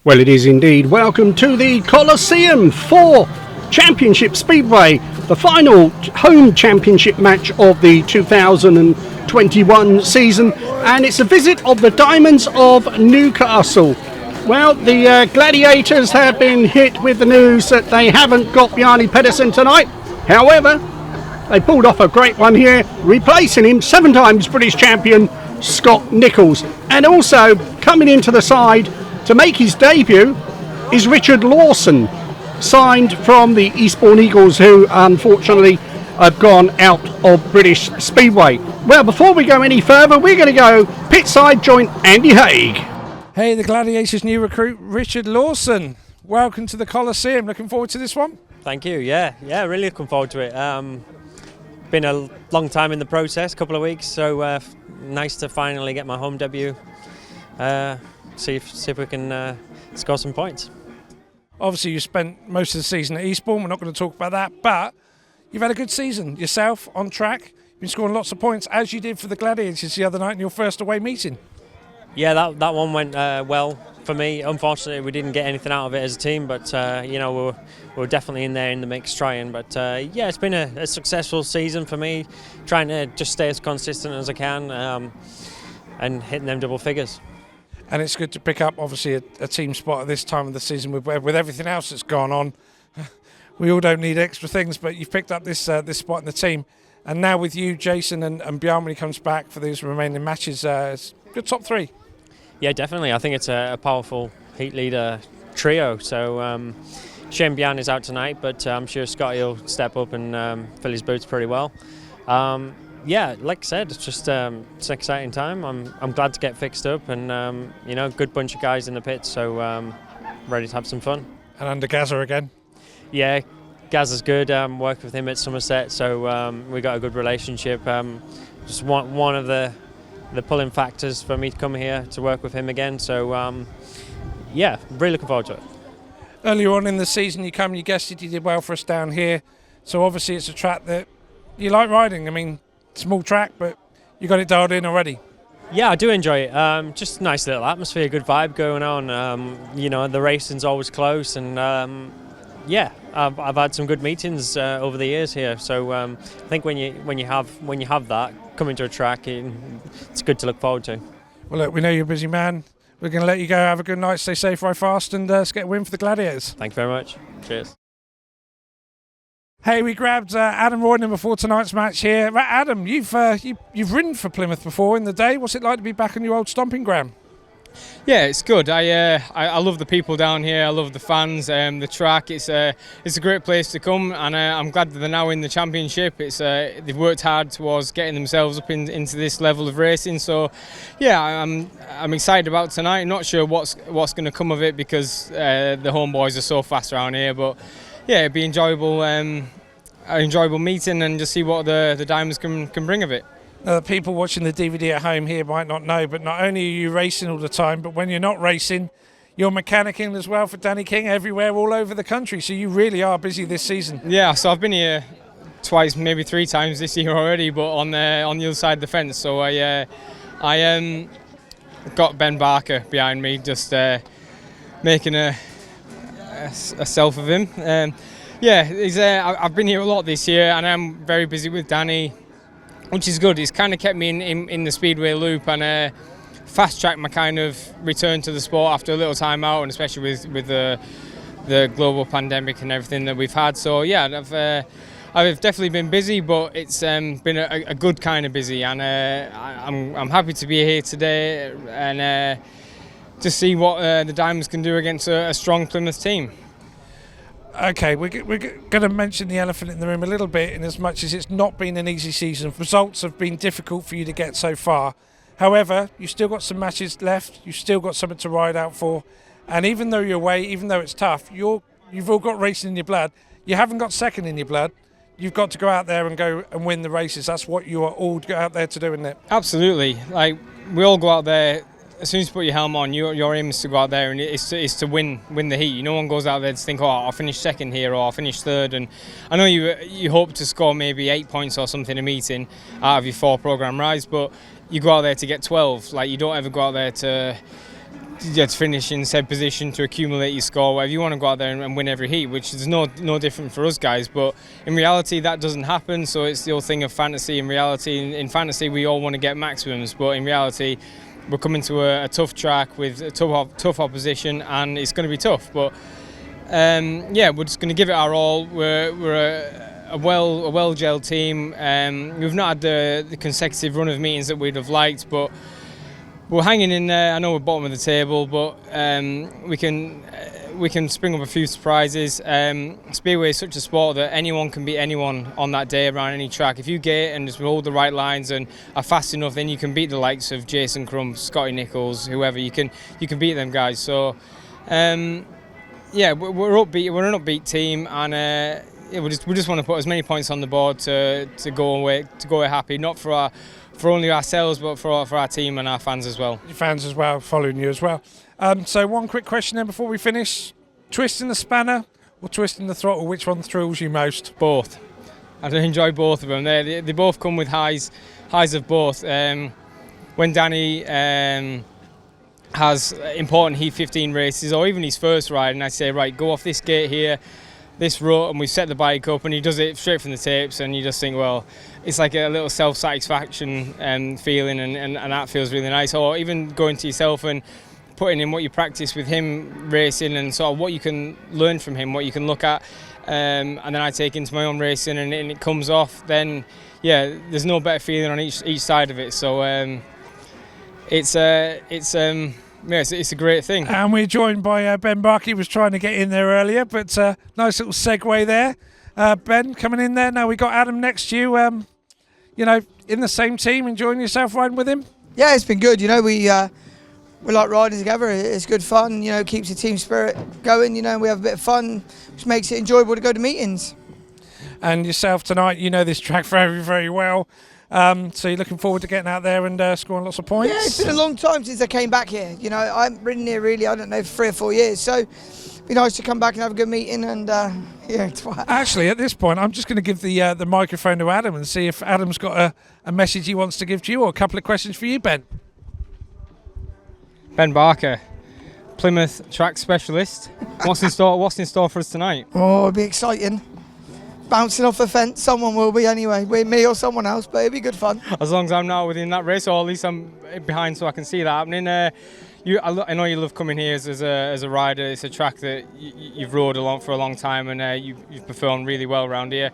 Well, it is indeed. Welcome to the Coliseum for Championship Speedway, the final home championship match of the 2021 season, and it's a visit of the Diamonds of Newcastle. Well, the Gladiators have been hit with the news that they haven't got Bjarne Pedersen tonight. However, they pulled off a great one here, replacing him, 7 times British champion Scott Nicholls. And also coming into the side to make his debut is Richard Lawson, signed from the Eastbourne Eagles, who unfortunately have gone out of British Speedway. Well, before we go any further, we're going to go pit side, join Andy Hague. Hey, the Gladiators' new recruit, Richard Lawson. Welcome to the Coliseum. Looking forward to this one? Thank you. Yeah, really looking forward to it. Been a long time in the process, couple of weeks, so nice to finally get my home debut. See if we can score some points. Obviously, you spent most of the season at Eastbourne. We're not going to talk about that, but you've had a good season yourself on track. You've been scoring lots of points, as you did for the Gladiators the other night in your first away meeting. Yeah, that one went well for me. Unfortunately, we didn't get anything out of it as a team, but we're definitely in there in the mix trying. But yeah, it's been a successful season for me, trying to just stay as consistent as I can and hitting them double figures. And it's good to pick up, obviously, a team spot at this time of the season with everything else that's gone on. We all don't need extra things, but you've picked up this spot in the team. And now with you, Jason, and Bjarne when he comes back for these remaining matches, it's a good top 3. Yeah, definitely. I think it's a powerful heat leader trio. So shame Bjarne is out tonight, but I'm sure Scotty will step up and fill his boots pretty well. Yeah, like I said, it's just it's an exciting time. I'm glad to get fixed up, and good bunch of guys in the pits, so ready to have some fun. And under Gazza again. Yeah, Gaz is good. Worked with him at Somerset, so we got a good relationship. Just one of the pulling factors for me to come here to work with him again. So yeah, really looking forward to it. Earlier on in the season, you guessed it, you did well for us down here. So obviously it's a track that you like riding. I mean, small track, but you got it dialed in already. Yeah, I do enjoy it. Just a nice little atmosphere, good vibe going on. The racing's always close, and yeah, I've had some good meetings over the years here. So I think when you have that coming to a track, it's good to look forward to. Well, look, we know you're a busy man. We're going to let you go. Have a good night. Stay safe, ride fast, and let's get a win for the Gladiators. Thank you very much. Cheers. Hey, we grabbed Adam Roynon before tonight's match here. Adam, you've ridden for Plymouth before in the day. What's it like to be back on your old stomping ground? Yeah, it's good. I love the people down here. I love the fans, the track. It's a great place to come, and I'm glad that they're now in the championship. They've worked hard towards getting themselves up into this level of racing. So, yeah, I'm excited about tonight. Not sure what's going to come of it because the homeboys are so fast around here, but. Yeah, it'd be enjoyable, an enjoyable meeting, and just see what the Diamonds can bring of it. Now, the people watching the DVD at home here might not know, but not only are you racing all the time, but when you're not racing, you're mechanicking as well for Danny King everywhere, all over the country. So you really are busy this season. Yeah, so I've been here twice, maybe 3 times this year already, but on the other side of the fence. So I got Ben Barker behind me, just making a self of him. Yeah, I've been here a lot this year, and I'm very busy with Danny, which is good. He's kind of kept me in the speedway loop and fast tracked my kind of return to the sport after a little time out, and especially with the global pandemic and everything that we've had. So yeah, I've definitely been busy, but it's been a good kind of busy, and I'm happy to be here today and to see what the Diamonds can do against a strong Plymouth team. Okay, we're going to mention the elephant in the room a little bit, in as much as it's not been an easy season. Results have been difficult for you to get so far. However, you've still got some matches left. You've still got something to ride out for. And even though you're away, even though it's tough, you've all got racing in your blood. You haven't got second in your blood. You've got to go out there and go and win the races. That's what you are all out there to do, isn't it? Absolutely. Like, we all go out there. As soon as you put your helm on, your aim is to go out there and is to win the heat. No one goes out there to think, oh, I'll finish second here or I'll finish third. And I know you hope to score maybe 8 points or something a meeting out of your 4 programme rides, but you go out there to get 12. Like, you don't ever go out there to finish in said position, to accumulate your score, whatever you want to go out there and win every heat, which is no different for us guys. But in reality, that doesn't happen. So it's the old thing of fantasy. In reality, in fantasy, we all want to get maximums, but in reality, we're coming to a tough track with a tough opposition, and it's going to be tough. But yeah, we're just going to give it our all. We're a well-gelled team. We've not had the consecutive run of meetings that we'd have liked, but we're hanging in there. I know we're bottom of the table, but we can spring up a few surprises. Speedway is such a sport that anyone can beat anyone on that day around any track. If you get and just hold the right lines and are fast enough, then you can beat the likes of Jason Crump, Scotty Nicholls, whoever. You can beat them guys. So yeah, we're upbeat. We're an upbeat team, and yeah, we just want to put as many points on the board to go away happy, not for only ourselves, but for our team and our fans as well. Your fans as well, following you as well. So one quick question then before we finish. Twisting the spanner or twisting the throttle, which one thrills you most? Both. I enjoy both of them. They both come with highs of both. When Danny has important Heat 15 races, or even his first ride, and I say, right, go off this gate here, this rut, and we've set the bike up, and he does it straight from the tapes, and you just think, well, it's like a little self-satisfaction feeling, and that feels really nice. Or even going to yourself and putting in what you practice with him racing, and sort of what you can learn from him, what you can look at, and then I take into my own racing, and it comes off. Then, yeah, there's no better feeling on each side of it. So it's a great thing. And we're joined by Ben Barker. He was trying to get in there earlier, but nice little segue there. Ben coming in there. Now we got Adam next to you. You know, in the same team, enjoying yourself riding with him. Yeah, it's been good. You know, we like riding together. It's good fun. You know, keeps the team spirit going. You know, we have a bit of fun, which makes it enjoyable to go to meetings. And yourself tonight, you know this track very, very well. So you're looking forward to getting out there and scoring lots of points? Yeah, it's been a long time since I came back here. You know, I haven't ridden here really, I don't know, for 3 or 4 years. So it'd be nice to come back and have a good meeting. And yeah, actually, at this point, I'm just going to give the microphone to Adam and see if Adam's got a message he wants to give to you, or a couple of questions for you, Ben. Ben Barker, Plymouth track specialist. What's in store for us tonight? Oh, it'll be exciting. Bouncing off the fence, someone will be anyway, me or someone else, but it'll be good fun. As long as I'm not within that race, or at least I'm behind so I can see that happening. I know you love coming here as a rider. It's a track that you've rode along for a long time, and you've performed really well around here.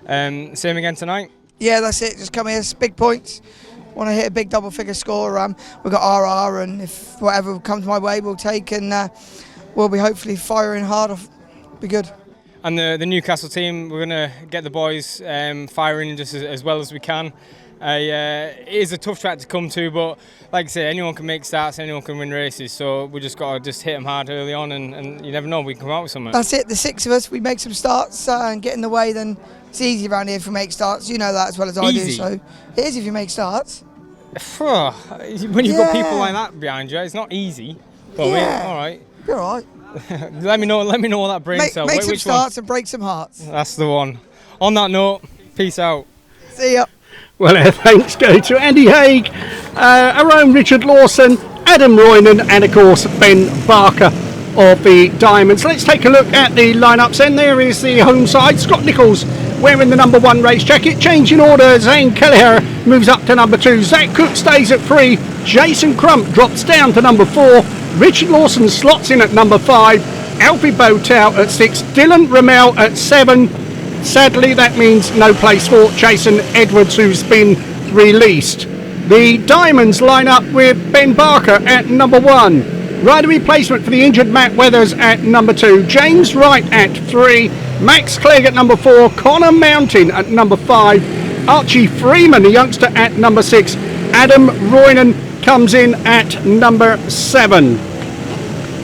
Same again tonight? Yeah, that's it. Just come here, big points. Want to hit a big double-figure score. We've got RR, and if whatever comes my way, we'll take, and we'll be hopefully firing hard off. Be good. And the Newcastle team, we're going to get the boys firing just as well as we can. It is a tough track to come to, but like I say, anyone can make starts, anyone can win races, so we just got to hit them hard early on, and you never know, we can come out with something. That's it, the 6 of us, we make some starts and get in the way, then it's easy around here if we make starts. You know that as well as I do, so it is if you make starts. When you've got people like that behind you, it's not easy. But yeah. All right. You're all right. Let me know what that brings. Make some starts and break some hearts. That's the one. On that note, peace out. See ya. Well, thanks go to Andy Hague, our own Richard Lawson, Adam Roynon, and of course Ben Barker of the Diamonds. Let's take a look at the lineups. And there is the home side. Scott Nicholls wearing the number 1 race jacket. Changing order, Zane KELEHER moves up to number 2. Zach Cook stays at 3. Jason Crump drops down to number 4. Richard Lawson slots in at number 5. Alfie BOWTELL at 6. Dillon RUML at 7. Sadly, that means no place for Jason Edwards, who's been released. The Diamonds line up with Ben Barker at number 1. Rider replacement for the injured Matt Weathers at number 2. James Wright at 3. Max Clegg at number 4. Connor Mountain at number 5. Archie FREEMAN, the youngster, at number 6. Adam Roynon comes in at number 7.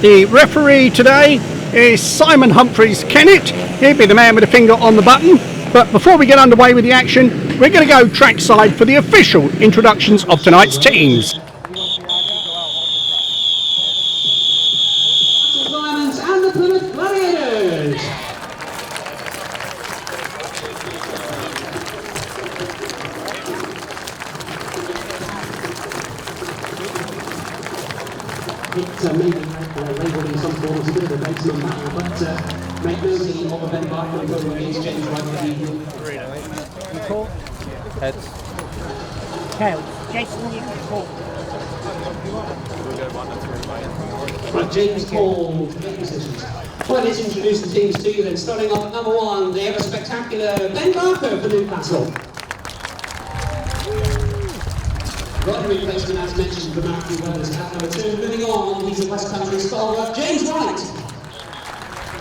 The referee today is Simon Humphreys-KENNETT. He'll be the man with a finger on the button. But before we get underway with the action, we're going to go trackside for the official introductions of tonight's teams. Diamonds and the Plymouth Gladiators. may be labelled in some form as a bit of a basement battle, but make no scene of Ben Barker going against James Wright for the Call. Heads. Tails. Jason, you call. Right, James Hall to make decisions. Well, let's introduce the teams to you then. Starting off at number 1, they have a spectacular Ben Barker for Newcastle. Got a replacement, as mentioned, for Matthew Weathers at number 2. Moving on, he's a West Country stalwart, James Wright.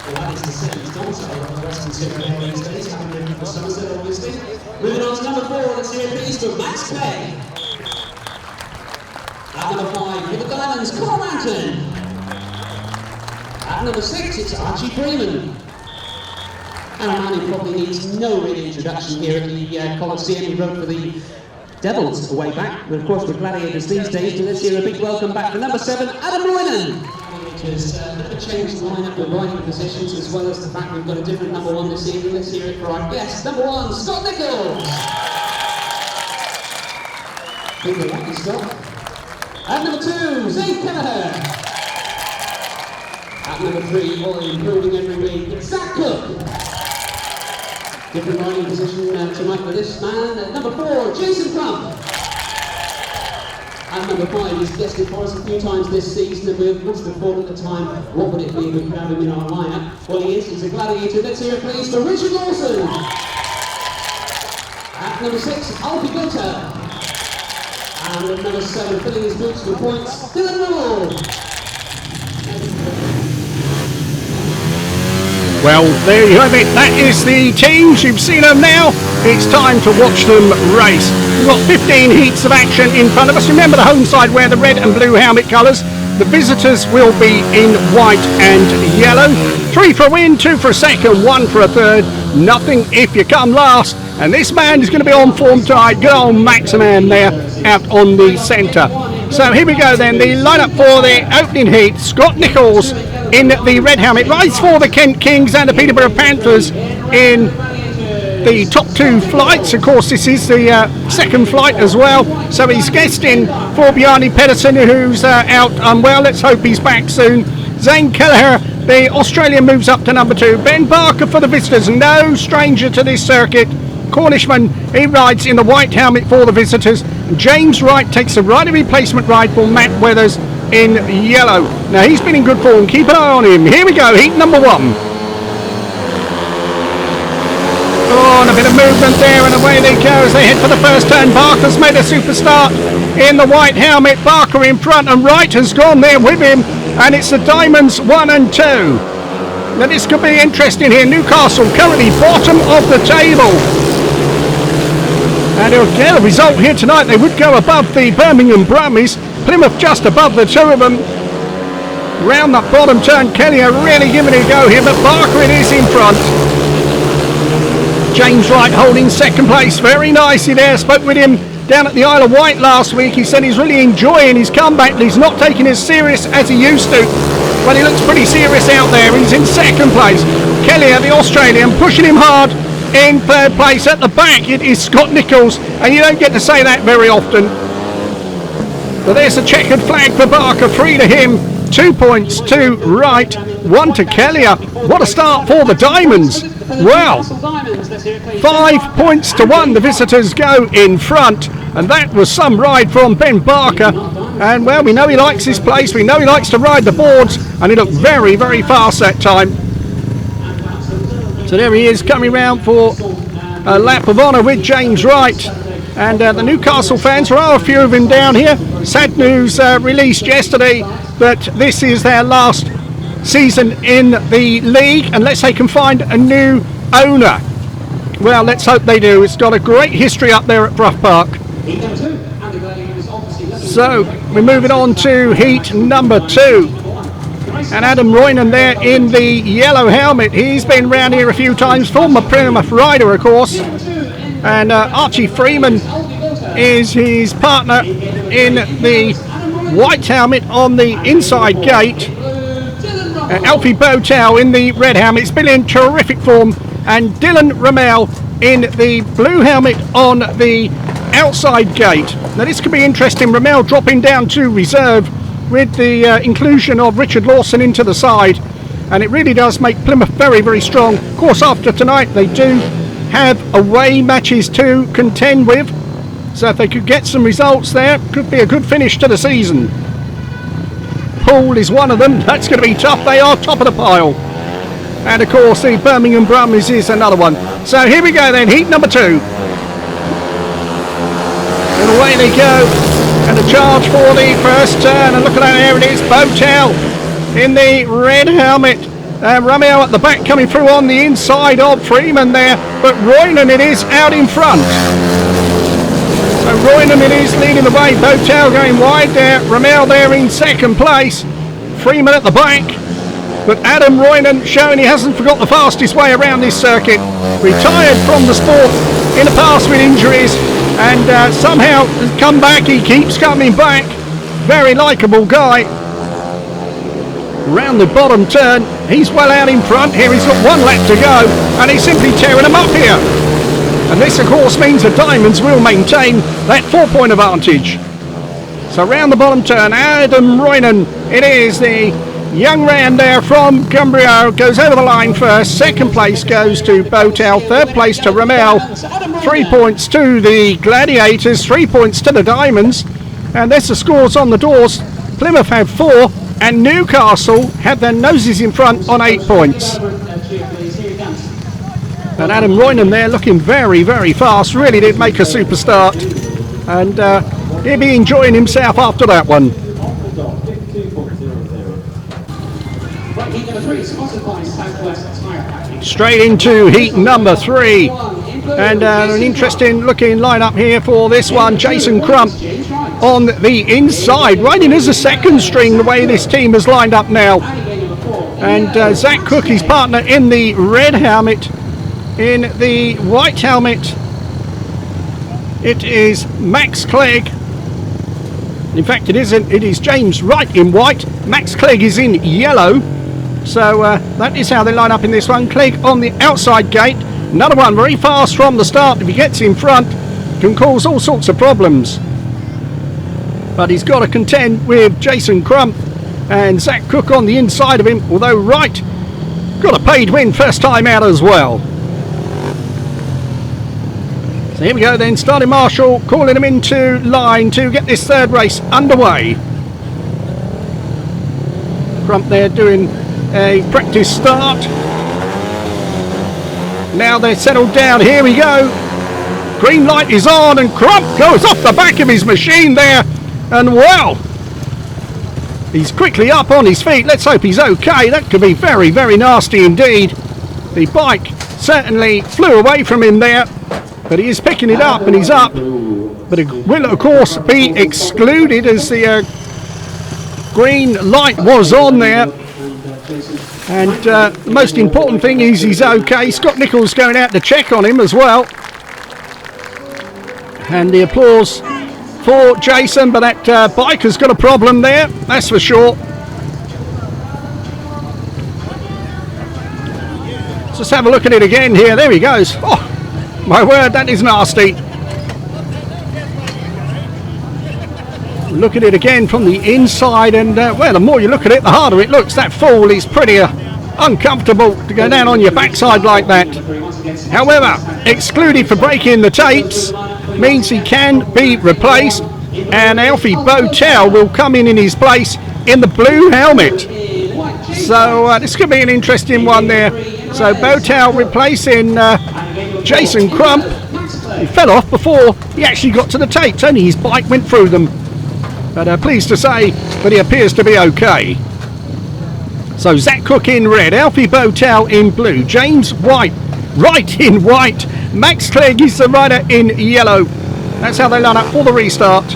Well, that is to say, he's domiciled on the Western Superman these days, having been for Somerset, obviously. Moving on to number 4, let's hear it please for Max Clegg. At number 5, for the Diamonds, Commentator. At number 6, it's Archie FREEMAN. And a man who probably needs no real introduction here at the Coliseum. He rode for the Devils way back, but of course we're Gladiators these days. So let's hear a big welcome back for number 7, Roynon. Gladiators never changed the lineup, the riding positions, as well as the fact we've got a different number 1 this evening. Let's hear it for our guest, number 1, Nicholls. Big lucky Scott. At number 2, Zane KELEHER. At number 3, improving every week, it's Zach Cook. Different riding position tonight for this man. At number 4, Jason Crump. At number 5, he's guested for us a few times this season, and we must have thought at the time, what would it be if we could have him in our lineup? Well, he's a Gladiator. Let's hear it please for Lawson. At number 6, Alfie BOWTELL. And at number 7, filling his boots with points, Dillon RUML. Well, there you have it. That is the teams. You've seen them now. It's time to watch them race. We've got 15 heats of action in front of us. Remember, the home side wear the red and blue helmet colours. The visitors will be in white and yellow. 3 for a win, 2 for a second, 1 for a third. Nothing if you come last. And this man is going to be on form tonight. Good old Maximan there out on the centre. So here we go then. The lineup for the opening heat. Scott Nicholls in the red helmet. Rides for the Kent Kings and the Peterborough Panthers in the top 2 flights. Of course, this is the second flight as well. So he's guesting for Bjarne Pedersen, who's out unwell. Let's hope he's back soon. Zane KELEHER, the Australian, moves up to number 2. Ben Barker for the visitors, no stranger to this circuit. Cornishman, he rides in the white helmet for the visitors. James Wright takes the rider replacement ride for Matt Weathers in yellow. Now he's been in good form, keep an eye on him. Here we go, heat number 1. Oh, and a bit of movement there, and away they go as they head for the first turn. Barker's made a super start in the white helmet. Barker in front, and Wright has gone there with him, and it's the Diamonds 1 and 2. Now this could be interesting here. Newcastle currently bottom of the table. And they'll get a result here tonight. They would go above the Birmingham Brummies. Plymouth just above the 2 of them. Round that bottom turn, KELEHER really giving it a go here, but Barker it is in front. James Wright holding second place, very nicely there. Spoke with him down at the Isle of Wight last week. He said he's really enjoying his comeback, but he's not taking it as serious as he used to. Well, he looks pretty serious out there. He's in second place. KELEHER, the Australian, pushing him hard. In third place at the back, it is Scott Nicholls, and you don't get to say that very often. But there's a checkered flag for Barker, 3 to him, 2 points to Wright, 1 to KELEHER. What a start for the Diamonds. Well, 5 points to 1, the visitors go in front, and that was some ride from Ben Barker. And well, we know he likes his place, we know he likes to ride the boards, and he looked very, very fast that time. So there he is, coming round for a lap of honour with James Wright. And the Newcastle fans, there are a few of them down here. Sad news released yesterday that this is their last season in the league, unless they can find a new owner. Well, let's hope they do. It's got a great history up there at Brough Park. So we're moving on to heat number 2. And Adam Roynon there in the yellow helmet. He's been round here a few times, former Plymouth rider, of course. And Archie FREEMAN is his partner in the white helmet on the inside gate. Alfie BOWTELL in the red helmet. It's been in terrific form. And Dillon RUML in the blue helmet on the outside gate. Now this could be interesting. RUML dropping down to reserve with the inclusion of Richard Lawson into the side, and it really does make Plymouth very, very strong. Of course, after tonight they do have away matches to contend with, so if they could get some results there, could be a good finish to the season. Poole is one of them. That's going to be tough. They are top of the pile. And of course the Birmingham Brummies is another one. So here we go then, heat number 2. And away they go. And a charge for the first turn. And look at that, there it is, BOWTELL in the red helmet. RUML at the back coming through on the inside of Freeman there. But Roynon it is out in front. So Roynon it is leading the way. BOWTELL going wide there. RUML there in second place. Freeman at the back. But Adam Roynon showing he hasn't forgot the fastest way around this circuit. Retired from the sport in the past with injuries, and somehow has come back. He keeps coming back. Very likeable guy. Round the bottom turn, he's well out in front. Here he's got 1 lap to go, and he's simply tearing them up here. And this of course means the Diamonds will maintain that 4-point advantage. So round the bottom turn, Adam Roynon, it is the young man there from Cumbria, goes over the line first. Second place goes to BOWTELL. Third place to RUML. 3 points to the Gladiators. 3 points to the Diamonds. And there's the scores on the doors. Plymouth have 4, and Newcastle have their noses in front on 8 points. And Adam Roynon there looking very, very fast. Really did make a super start. And he'll be enjoying himself after that one. Straight into heat number 3, and an interesting looking lineup here for this one. Jason Crump on the inside, riding as a second string the way this team is lined up now. And Zach Cook, his partner, in the red helmet. In the white helmet, it is Max Clegg. In fact, it isn't. It is James Wright in white. Max Clegg is in yellow. So that is how they line up in this one. Clegg on the outside gate. Another one very fast from the start. If he gets in front, can cause all sorts of problems. But he's got to contend with Jason Crump and Zach Cook on the inside of him. Although Wright got a paid win first time out as well. So here we go then. Starting Marshall calling him into line to get this third race underway. Crump there doing a practice start. Now they're settled down. Here we go. Green light is on, and Crump goes off the back of his machine there, and well, he's quickly up on his feet. Let's hope he's okay. That could be very, very nasty indeed. The bike certainly flew away from him there, but he is picking it up and he's up. But it will of course be excluded as the green light was on there. And the most important thing is he's okay. Scott Nicholls going out to check on him as well. And the applause for Jason, but that bike has got a problem there, that's for sure. Let's just have a look at it again here. There he goes. Oh, my word, that is nasty. Look at it again from the inside, and well, the more you look at it, the harder it looks. That fall is pretty uncomfortable to go down on your backside like that. However, excluded for breaking the tapes means he can be replaced, and Alfie BOWTELL will come in his place in the blue helmet. So this could be an interesting one there. So BOWTELL replacing Jason Crump. He fell off before he actually got to the tapes, only his bike went through them. But pleased to say that he appears to be okay. So Zach Cook in red, Alfie BOWTELL in blue, James Wright in white, Max Clegg is the rider in yellow. That's how they line up for the restart.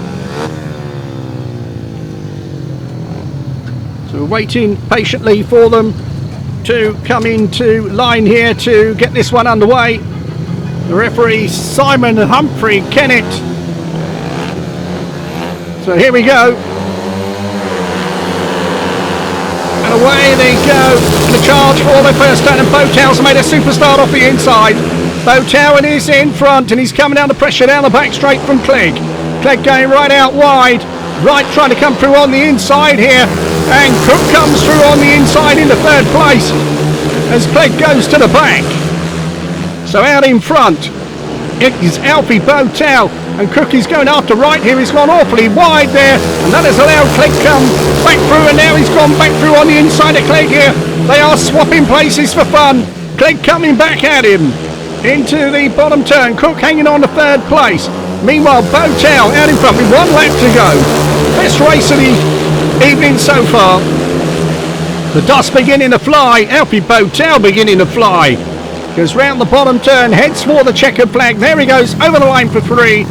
So we're waiting patiently for them to come into line here to get this one underway. The referee Simon Humphrey-Kennett. So here we go. And away they go. And a charge for the first turn, and BOWTELL's made a super start off the inside. BOWTELL is in front, and he's coming down the pressure down the back straight from Clegg. Clegg going right out wide. Wright trying to come through on the inside here, and Cook comes through on the inside into third place as Clegg goes to the back. So out in front it is Alfie BOWTELL, and Cook is going after Wright here. He's gone awfully wide there, and that has allowed Clegg to come back through, and now he's gone back through on the inside of Clegg here. They are swapping places for fun. Clegg coming back at him into the bottom turn. Cook hanging on to third place. Meanwhile, BOWTELL out in front with 1 lap to go. Best race of the evening so far. The dust beginning to fly. Alfie BOWTELL beginning to fly. Goes round the bottom turn, heads for the checkered flag. There he goes, over the line for 3.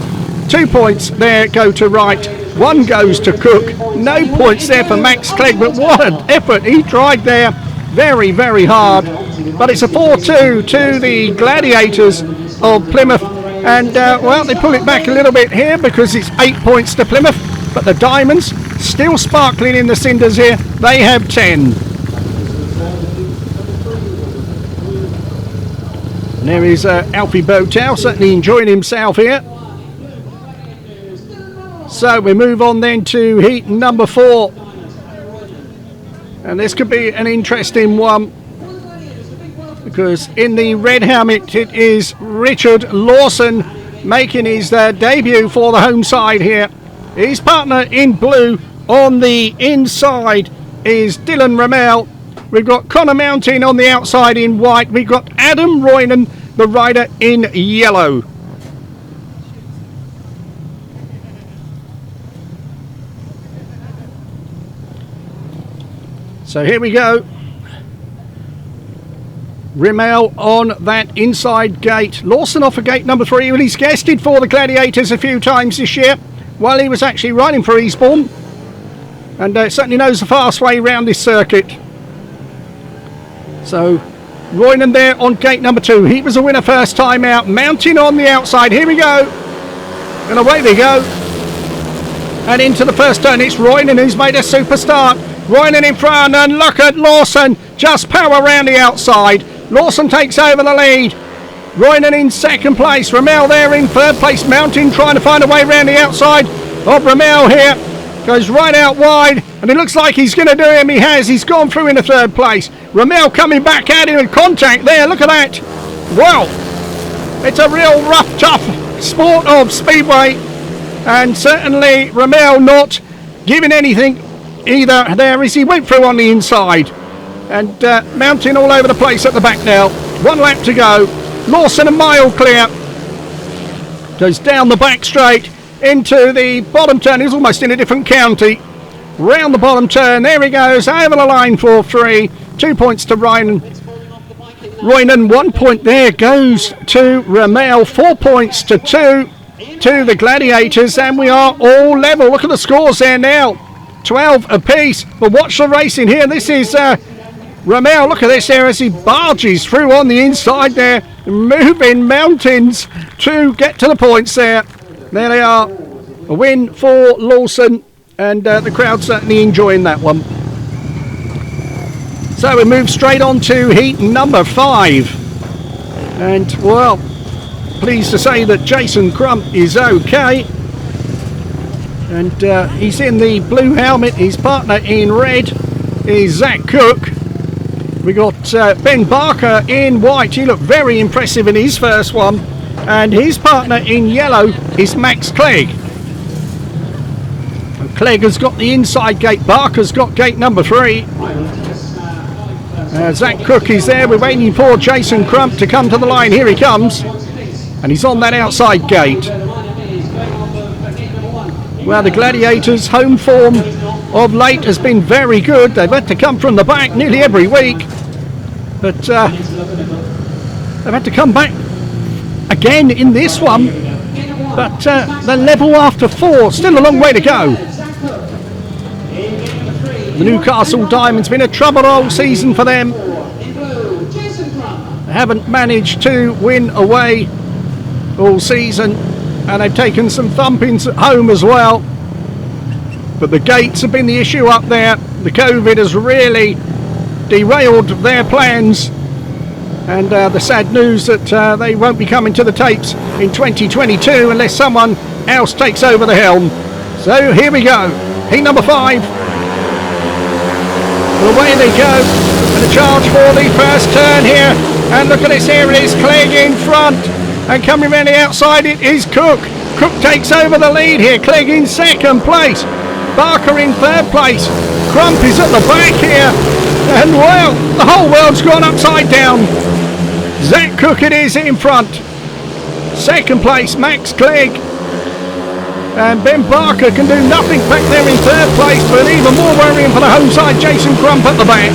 2 points there go to Wright. 1 goes to Cook. No points there for Max Clegg, but what an effort he tried there. Very, very hard. But it's a 4-2 to the Gladiators of Plymouth. And, well, they pull it back a little bit here because it's 8 points to Plymouth. But the Diamonds, still sparkling in the cinders here, they have 10. And there is Alfie BOWTELL, certainly enjoying himself here. So we move on then to heat number 4. And this could be an interesting one, because in the red helmet it is Richard Lawson making his debut for the home side here. His partner in blue on the inside is Dillon RUML. We've got Connor Mountain on the outside in white. We've got Adam Roynon, the rider, in yellow. So here we go. RUML on that inside gate. Lawson off of gate number 3. Well, he's guested for the Gladiators a few times this year while he was actually riding for Eastbourne. And certainly knows the fast way around this circuit. So Roynon there on gate number 2. He was a winner first time out. Mountain on the outside. Here we go. And away they go. And into the first turn, it's Roynon who's made a super start. Roynon in front, and look at Lawson. Just power around the outside. Lawson takes over the lead. Roynon in second place. RUML there in third place. Mountain trying to find a way around the outside of RUML here. Goes right out wide, and it looks like he's going to do him. He has. He's gone through into third place. RUML coming back at him in contact there. Look at that. Well, it's a real rough, tough sport of speedway, and certainly RUML not giving anything either there as he went through on the inside. And Mountain all over the place at the back now. 1 lap to go. Lawson a mile clear. Goes down the back straight into the bottom turn. He's almost in a different county. Round the bottom turn. There he goes. Over the line for 3. 2 points to Roynon. 1 point there goes to RUML. 4 points to 2 to the Gladiators. And we are all level. Look at the scores there now. 12 apiece. But watch the racing here. This is RUML. Look at this there as he barges through on the inside there, moving mountains to get to the points there. There they are. A win for Lawson, and the crowd certainly enjoying that one. So we move straight on to heat number 5. And, well, pleased to say that Jason Crump is okay. And he's in the blue helmet. His partner in red is Zach Cook. We got Ben Barker in white. He looked very impressive in his first one. And his partner in yellow is Max Clegg. And Clegg has got the inside gate. Barker's got gate number 3. Zach Cook is there. We're waiting for Jason Crump to come to the line. Here he comes. And he's on that outside gate. Well, the Gladiators' home form of late has been very good. They've had to come from the back nearly every week. But they've had to come back again in this one. But they're level after 4. Still a long way to go. The Newcastle Diamonds been a trouble all season for them. They haven't managed to win away all season. And they've taken some thumpings at home as well. But the gates have been the issue up there. The COVID has really derailed their plans. And the sad news that they won't be coming to the tapes in 2022 unless someone else takes over the helm. So here we go, heat number 5. Away they go, and a charge for the first turn here. And look at this, here it is, Clegg in front. And coming around the outside it is Cook. Cook takes over the lead here, Clegg in second place. Barker in third place. Crump is at the back here. And well, the whole world's gone upside down. Zach Cook it is in front. Second place, Max Clegg. And Ben Barker can do nothing back there in third place, but even more worrying for the home side, Jason Crump at the back.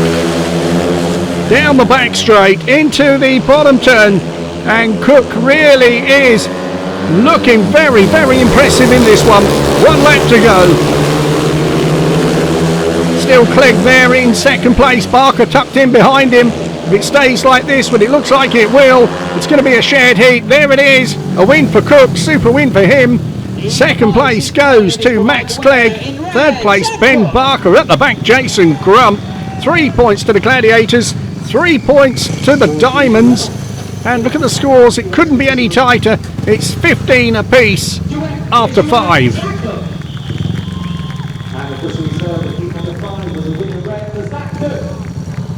Down the back straight, into the bottom turn, and Cook really is looking very, very impressive in this one. 1 lap to go. Still Clegg there in second place, Barker tucked in behind him. If it stays like this, but it looks like it will, it's going to be a shared heat. There it is, a win for Cook, super win for him. Second place goes to Max Clegg. Third place, Ben Barker. At the back, Jason Crump. 3 points to the Gladiators, 3 points to the Diamonds. And look at the scores, it couldn't be any tighter. It's 15 apiece after 5. And of course, we saw that heat number 5 was a winner red for Zach Cook.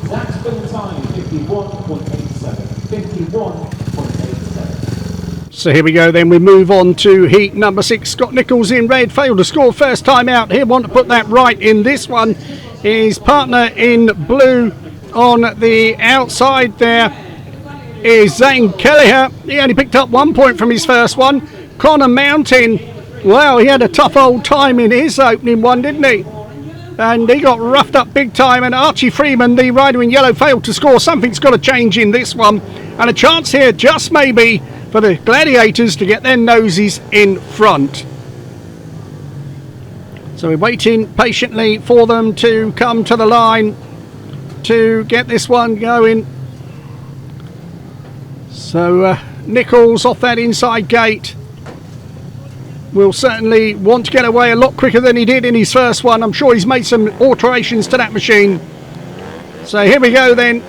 Zach's been time 51.87. 51.87. So here we go then, we move on to heat number 6. Scott Nicholls in red, failed to score first time out. He'll want to put that right in this one. His partner in blue on the outside there is Zane KELEHER. He only picked up 1 point from his first one. Connor Mountain, well, he had a tough old time in his opening one, didn't he? And he got roughed up big time. And Archie FREEMAN, the rider in yellow, failed to score. Something's got to change in this one. And a chance here, just maybe, for the Gladiators to get their noses in front. So we're waiting patiently for them to come to the line to get this one going. So Nicholls off that inside gate will certainly want to get away a lot quicker than he did in his first one. I'm sure he's made some alterations to that machine. So here we go then.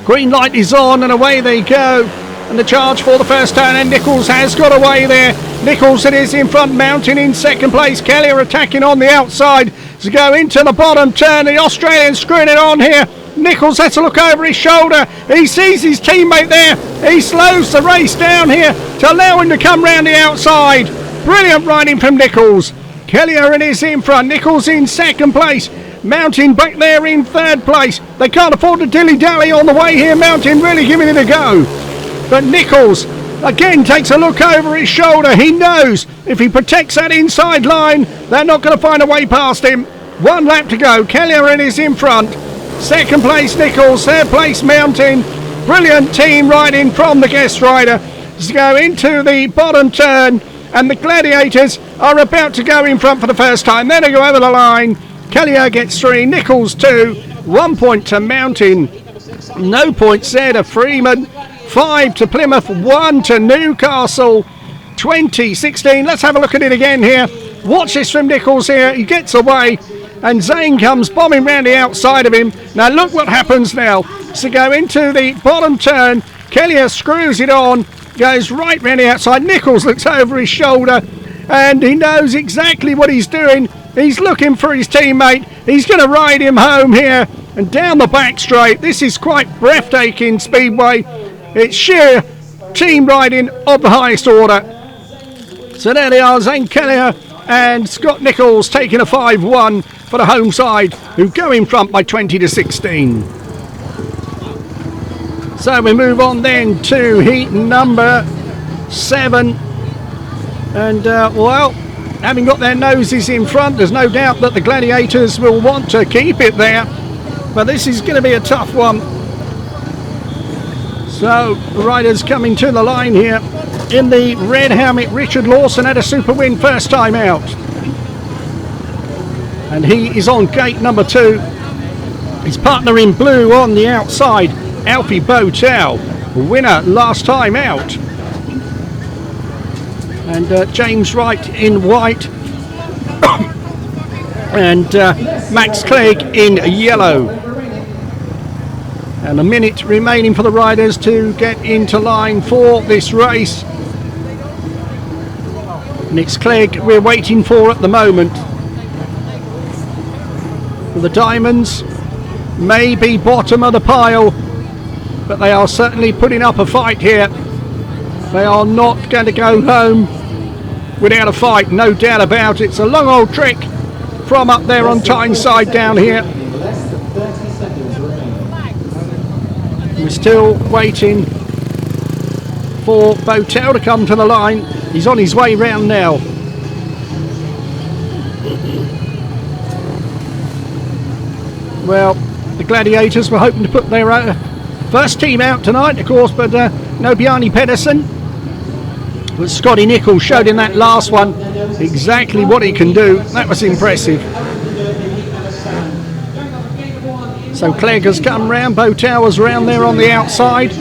Green light is on and away they go. And the charge for the first turn, and Nicholls has got away there. Nicholls it is in front, Mountain in second place. KELEHER attacking on the outside to go into the bottom turn. The Australian screwing it on here. Nicholls has to look over his shoulder. He sees his teammate there. He slows the race down here to allow him to come round the outside. Brilliant riding from Nicholls. KELEHER it is in front. Nicholls in second place. Mountain back there in third place. They can't afford to dilly-dally on the way here. Mountain really giving it a go. But Nicholls again takes a look over his shoulder. He knows if he protects that inside line, they're not going to find a way past him. 1 lap to go. KELEHER is in front. Second place Nicholls. Third place Mountain. Brilliant team riding from the guest rider to go into the bottom turn. And the Gladiators are about to go in front for the first time. Then they go over the line. KELEHER gets 3. Nicholls 2. 1 point to Mountain. No points there to Freeman. 5 to Plymouth, 1 to Newcastle, 2016. Let's have a look at it again here. Watch this from Nicholls here. He gets away and Zane comes bombing round the outside of him. Now look what happens now. So go into the bottom turn. KELEHER screws it on, goes right round the outside. Nicholls looks over his shoulder and he knows exactly what he's doing. He's looking for his teammate. He's going to ride him home here and down the back straight. This is quite breathtaking speedway. It's sheer team riding of the highest order. So there they are, Zane KELEHER and Scott Nicholls taking a 5-1 for the home side, who go in front by 20 to 16. So we move on then to heat number 7. And well, having got their noses in front, there's no doubt that the Gladiators will want to keep it there. But this is going to be a tough one. So, the riders coming to the line here. In the red helmet, Richard Lawson had a super win first time out. And he is on gate number 2. His partner in blue on the outside, Alfie BOWTELL, winner last time out. And James Wright in white. And Max Clegg in yellow. And a minute remaining for the riders to get into line for this race. And it's Clegg we're waiting for at the moment. The Diamonds may be bottom of the pile, but they are certainly putting up a fight here. They are not going to go home without a fight, no doubt about it. It's a long old trick from up there on Tyneside down here. We're still waiting for BOWTELL to come to the line. He's on his way round now. Well, the Gladiators were hoping to put their first team out tonight, of course, but no Bjarne Pedersen. But Scotty Nicholls showed in that last one exactly what he can do. That was impressive. So Clegg has come round, BOWTELL was round there on the outside,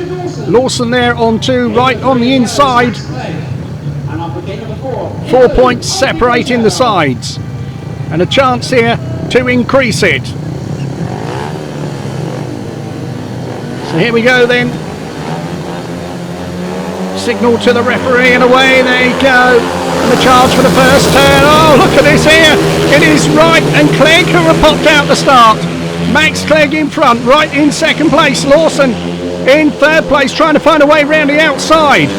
Lawson there on 2, Wright on the inside. 4 points separating the sides, and a chance here to increase it. So here we go then. Signal to the referee and away they go. And the charge for the first turn. Oh, look at this here. It is Wright and Clegg who have popped out the start. Max Clegg in front, Wright in second place, Lawson in third place, trying to find a way round the outside.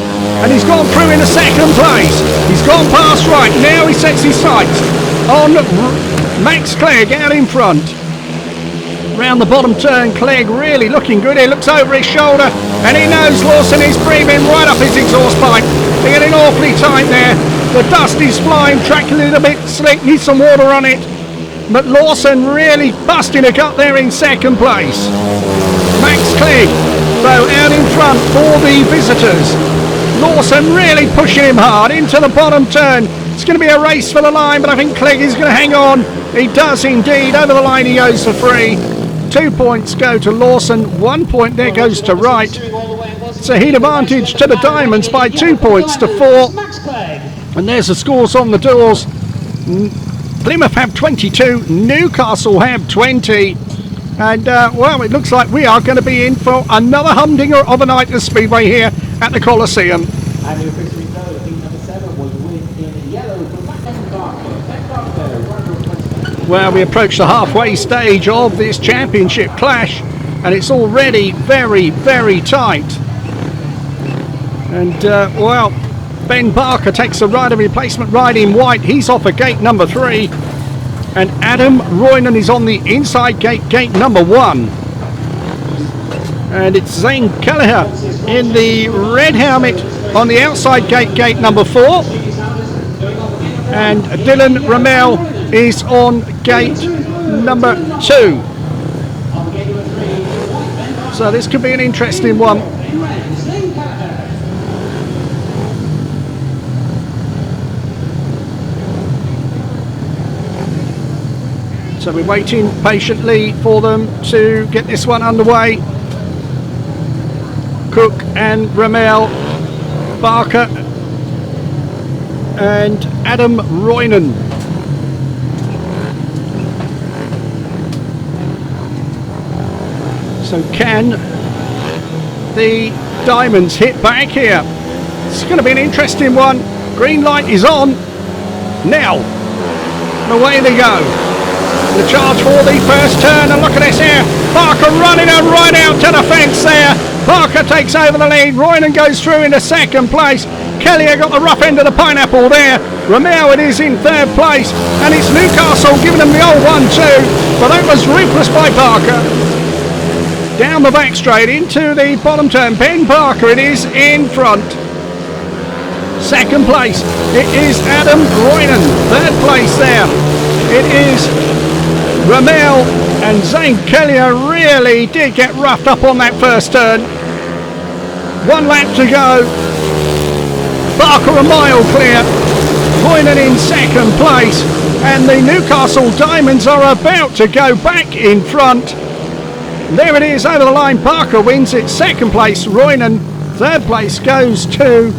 And he's gone through in the second place. He's gone past Wright. Now he sets his sights on Max Clegg out in front. Round the bottom turn, Clegg really looking good. He looks over his shoulder and he knows Lawson is breathing right up his exhaust pipe. They're getting awfully tight there. The dust is flying, track a little bit slick, needs some water on it. But Lawson really busting a gut there in second place. Max Clegg, though, out in front for the visitors. Lawson really pushing him hard into the bottom turn. It's going to be a race for the line, but I think Clegg is going to hang on. He does indeed. Over the line he goes for free. 2 points go to Lawson, 1 point there goes to Wright. It's a heat advantage to the Diamonds by 2 points to 4. And there's the scores on the doors. Plymouth have 22, Newcastle have 20. And well, it looks like we are going to be in for another humdinger of a night at the Speedway here at the Coliseum. And the officially know that number 7 was win in yellow from Ben Barker. Well, we approach the halfway stage of this championship clash, and it's already very, very tight. And well, Ben Barker takes a rider replacement ride in white. He's off at gate number 3, and Adam Roynon is on the inside gate, gate number 1. And it's Zane KELEHER in the red helmet on the outside gate, gate number 4. And Dillon RUML is on gate number 2. So this could be an interesting one. So we're waiting patiently for them to get this one underway. Cook and RUML, Barker and Adam Roynon. So can the Diamonds hit back here? It's going to be an interesting one. Green light is on now. And away they go. The charge for the first turn, and look at this here. Barker running and right out to the fence there. Barker takes over the lead. Roynon goes through into second place. KELEHER got the rough end of the pineapple there. RUML it is in third place, and it's Newcastle giving them the old 1-2, but that was ruthless by Barker. Down the back straight into the bottom turn. Ben Barker it is in front. Second place, it is Adam Roynon. Third place there, it is RUML, and Zane KELEHER really did get roughed up on that first turn. 1 lap to go. Barker a mile clear. Roynon in second place, and the Newcastle Diamonds are about to go back in front. There it is over the line. Barker wins it. Second place Roynon. Third place goes to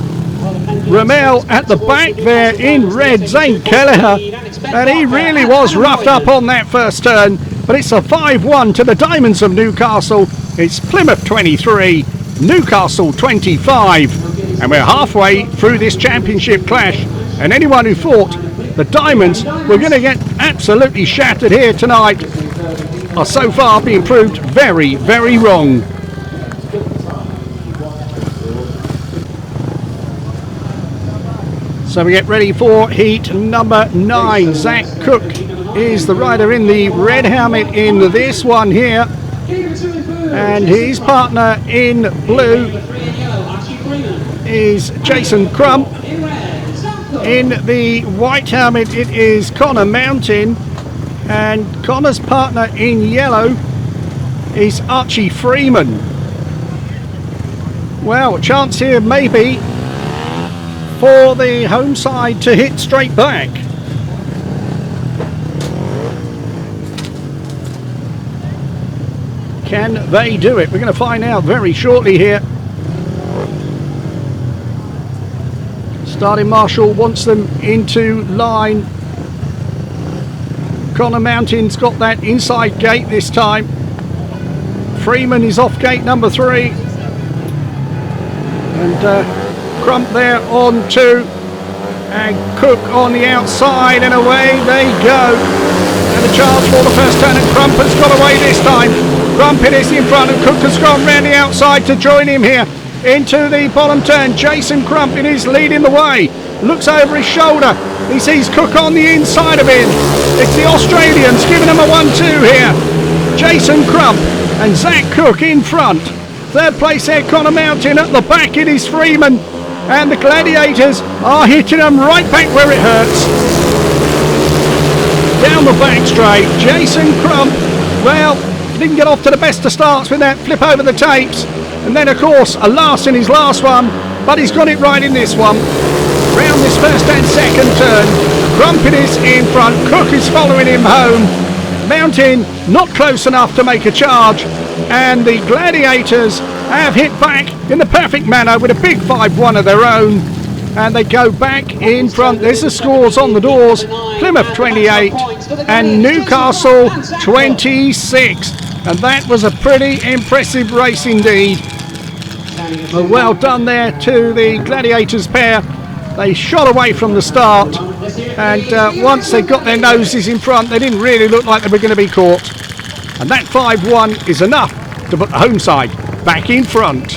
RUML. At the back there in red, Zane KELEHER. And he really was roughed up on that first turn, but it's a 5-1 to the Diamonds of Newcastle. It's Plymouth 23, Newcastle 25, and we're halfway through this championship clash. And anyone who thought the Diamonds were going to get absolutely shattered here tonight are so far being proved very, very wrong. So we get ready for heat number 9. Zach Cook is the rider in the red helmet in this one here. And his partner in blue is Jason Crump. In the white helmet it is Connor Mountain, and Connor's partner in yellow is Archie Freeman. Well, a chance here maybe for the home side to hit straight back. Can they do it? We're going to find out very shortly here. Starting marshal wants them into line. Connor Mountain's got that inside gate this time. Freeman is off gate number 3. And Crump there on 2. And Cook on the outside, and away they go. And a charge for the first turn, and Crump has got away this time. Crump is in front, and Cook has gone round the outside to join him here into the bottom turn. Jason Crump is leading the way. Looks over his shoulder. He sees Cook on the inside of him. It's the Australians giving him a 1-2 here. Jason Crump and Zach Cook in front. Third place there, Connor Mountain. At the back it is Freeman. And the Gladiators are hitting them right back where it hurts. Down the back straight, Jason Crump, well, didn't get off to the best of starts with that flip over the tapes. And then, of course, a loss in his last one, but he's got it right in this one. Round this first and second turn, Crump is in front, Cook is following him home. Mountain not close enough to make a charge, and the Gladiators have hit back in the perfect manner with a big 5-1 of their own, and they go back in front. There's the scores on the doors: Plymouth 28 and Newcastle 26, and that was a pretty impressive race indeed. Well done there to the Gladiators pair. They shot away from the start, and once they got their noses in front, they didn't really look like they were going to be caught. And that 5-1 is enough to put the home side back in front.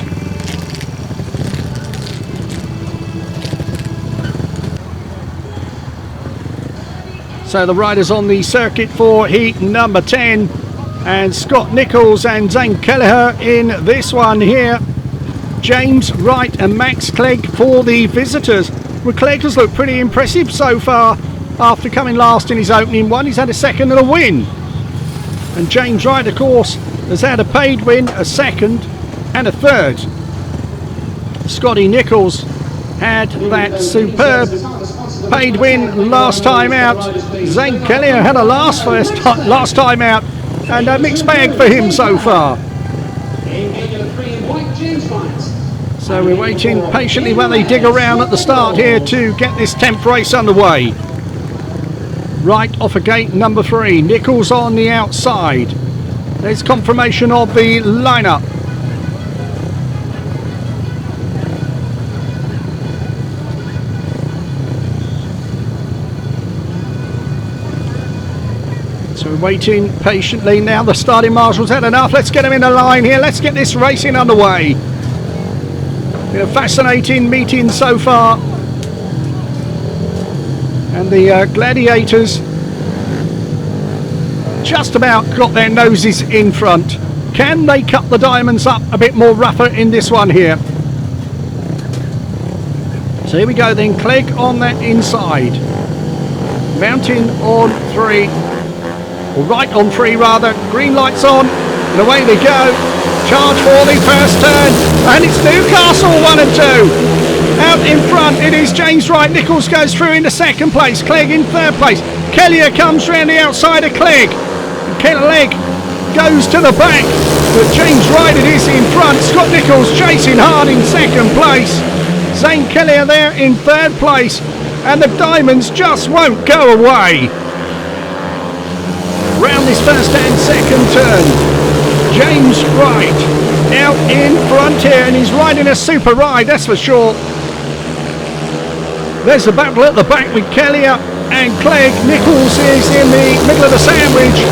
So the riders on the circuit for heat number 10, and Scott Nicholls and Zane KELEHER in this one here. James Wright and Max Clegg for the visitors. Well, Clegg has looked pretty impressive so far after coming last in his opening one. He's had a second and a win. And James Wright, of course, has had a paid win, a second and a third. Scotty Nicholls had that superb paid win last time out. Zane KELEHER had a last time out, and a mixed bag for him so far. So we're waiting patiently while they dig around at the start here to get this 10th race underway. Right off of gate number 3, Nicholls on the outside. There's confirmation of the lineup. So we're waiting patiently now. The starting marshal's had enough. Let's get them in a line here. Let's get this racing underway. Been a fascinating meeting so far. And the Gladiators just about got their noses in front. Can they cut the Diamonds up a bit more rougher in this one here? So here we go then. Clegg on that inside. Mountain on 3. Or right on 3 rather. Green lights on. And away they go. Charge for the first turn. And it's Newcastle 1 and 2. Out in front it is James Wright. Nicholls goes through into second place. Clegg in third place. KELEHER comes round the outside of Clegg. Clegg goes to the back, but James Wright is in front. Scott Nicholls chasing hard in second place. Zane KELEHER there in third place, and the Diamonds just won't go away. Round this first and second turn, James Wright out in front here, and he's riding a super ride, that's for sure. There's the battle at the back with Kelleher and Clegg. Nicholls is in the middle of the sandwich.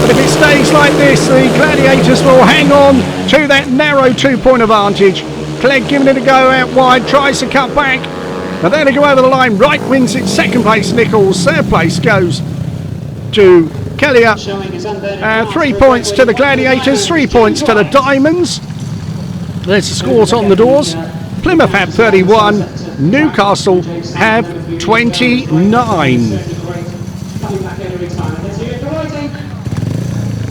But if it stays like this, the Gladiators will hang on to that narrow 2-point advantage. Clegg giving it a go out wide, tries to cut back. And then they go over the line. Wright wins it, second place. Nicholls, third place goes to Kelleher. 3 points to the Gladiators, 3 points to the Diamonds. There's the scores on the doors. Plymouth have 31, Newcastle have 29.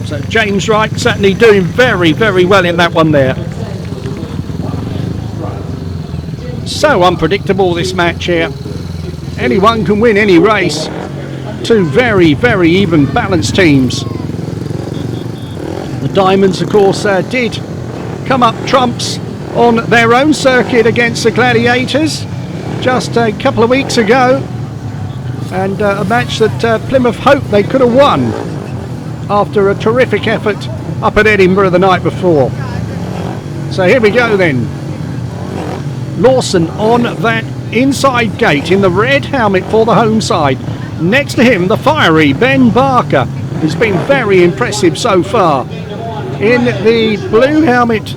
So James Wright certainly doing very, very well in that one there. So unpredictable, this match here. Anyone can win any race. Two very, very even balanced teams. The Diamonds, of course, did come up trumps on their own circuit against the Gladiators just a couple of weeks ago, and a match that Plymouth hoped they could have won after a terrific effort up at Edinburgh the night before. So here we go then. Lawson on that inside gate in the red helmet for the home side. Next to him, the fiery Ben Barker, who's been very impressive so far. In the blue helmet